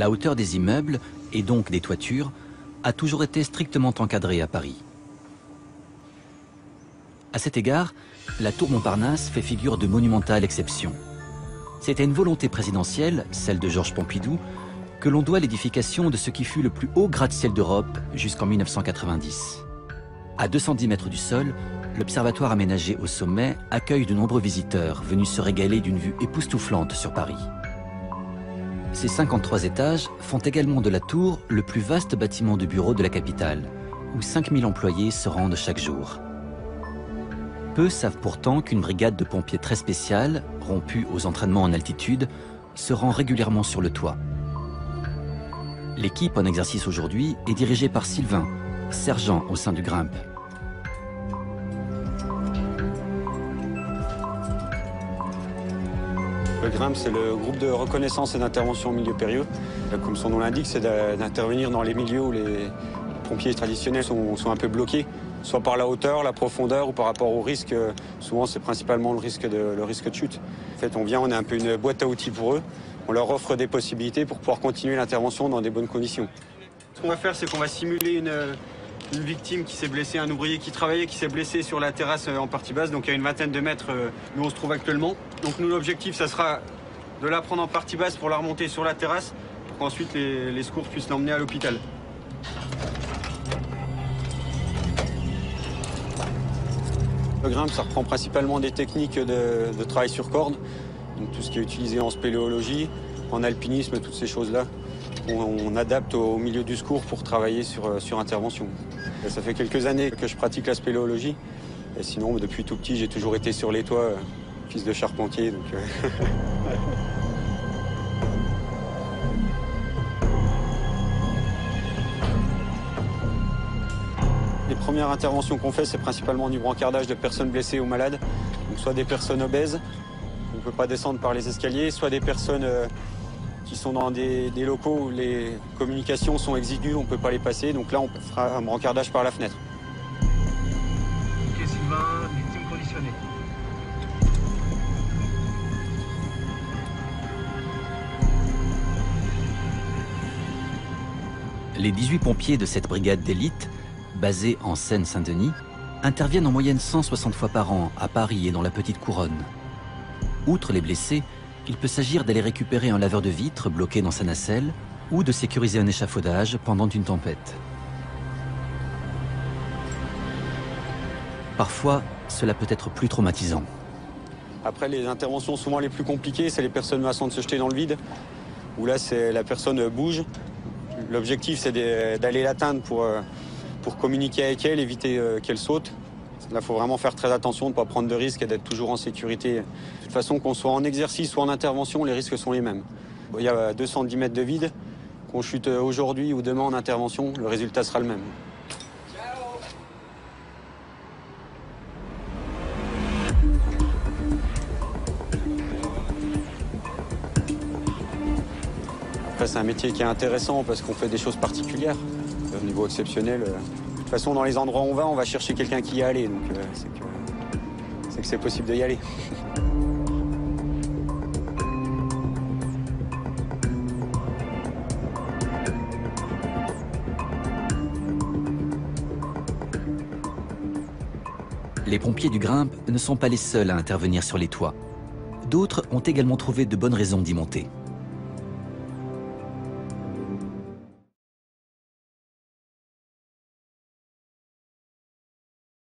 La hauteur des immeubles, et donc des toitures, a toujours été strictement encadrée à Paris. À cet égard, la tour Montparnasse fait figure de monumentale exception. C'était une volonté présidentielle, celle de Georges Pompidou, que l'on doit l'édification de ce qui fut le plus haut gratte-ciel d'Europe jusqu'en 1990. À 210 mètres du sol, l'observatoire aménagé au sommet accueille de nombreux visiteurs venus se régaler d'une vue époustouflante sur Paris. Ces 53 étages font également de la tour le plus vaste bâtiment de bureau de la capitale, où 5000 employés se rendent chaque jour. Peu savent pourtant qu'une brigade de pompiers très spéciale, rompue aux entraînements en altitude, se rend régulièrement sur le toit. L'équipe en exercice aujourd'hui est dirigée par Sylvain, sergent au sein du Grimpe. Le Grimpe, c'est le groupe de reconnaissance et d'intervention au milieu périlleux. Comme son nom l'indique, c'est d'intervenir dans les milieux où les pompiers traditionnels sont un peu bloqués, soit par la hauteur, la profondeur ou par rapport au risque. Souvent, c'est principalement le risque de chute. En fait, on est un peu une boîte à outils pour eux. On leur offre des possibilités pour pouvoir continuer l'intervention dans des bonnes conditions. Ce qu'on va faire, c'est qu'on va simuler une victime qui s'est blessée, un ouvrier qui travaillait, qui s'est blessé sur la terrasse en partie basse, donc à une vingtaine de mètres où on se trouve actuellement. Donc nous, l'objectif, ça sera de la prendre en partie basse pour la remonter sur la terrasse, pour qu'ensuite les secours puissent l'emmener à l'hôpital. Le Grimpe, ça reprend principalement des techniques de travail sur corde, donc tout ce qui est utilisé en spéléologie, en alpinisme, toutes ces choses-là. On adapte au milieu du secours pour travailler sur intervention. Ça fait quelques années que je pratique la spéléologie. Et sinon, depuis tout petit, j'ai toujours été sur les toits, fils de charpentier. Donc, Les premières interventions qu'on fait, c'est principalement du brancardage de personnes blessées ou malades. Donc, soit des personnes obèses, on ne peut pas descendre par les escaliers, soit des personnes qui sont dans des locaux où les communications sont exiguës, on ne peut pas les passer. Donc là, on fera un brancardage par la fenêtre. Ok, Sylvain, victime conditionnée. Les 18 pompiers de cette brigade d'élite, basée en Seine-Saint-Denis, interviennent en moyenne 160 fois par an à Paris et dans la Petite Couronne. Outre les blessés, il peut s'agir d'aller récupérer un laveur de vitres bloqué dans sa nacelle ou de sécuriser un échafaudage pendant une tempête. Parfois, cela peut être plus traumatisant. Après, les interventions souvent les plus compliquées, c'est les personnes menaçant de se jeter dans le vide, où là, la personne bouge. L'objectif, c'est d'aller l'atteindre pour communiquer avec elle, éviter qu'elle saute. Là, il faut vraiment faire très attention, de ne pas prendre de risques et d'être toujours en sécurité. De toute façon, qu'on soit en exercice ou en intervention, les risques sont les mêmes. Il y a 210 mètres de vide. Qu'on chute aujourd'hui ou demain en intervention, le résultat sera le même. Après, c'est un métier qui est intéressant parce qu'on fait des choses particulières. Au niveau exceptionnel. De toute façon, dans les endroits où on va chercher quelqu'un qui y est allé. Donc, c'est que c'est possible d'y aller. Les pompiers du Grimpe ne sont pas les seuls à intervenir sur les toits. D'autres ont également trouvé de bonnes raisons d'y monter.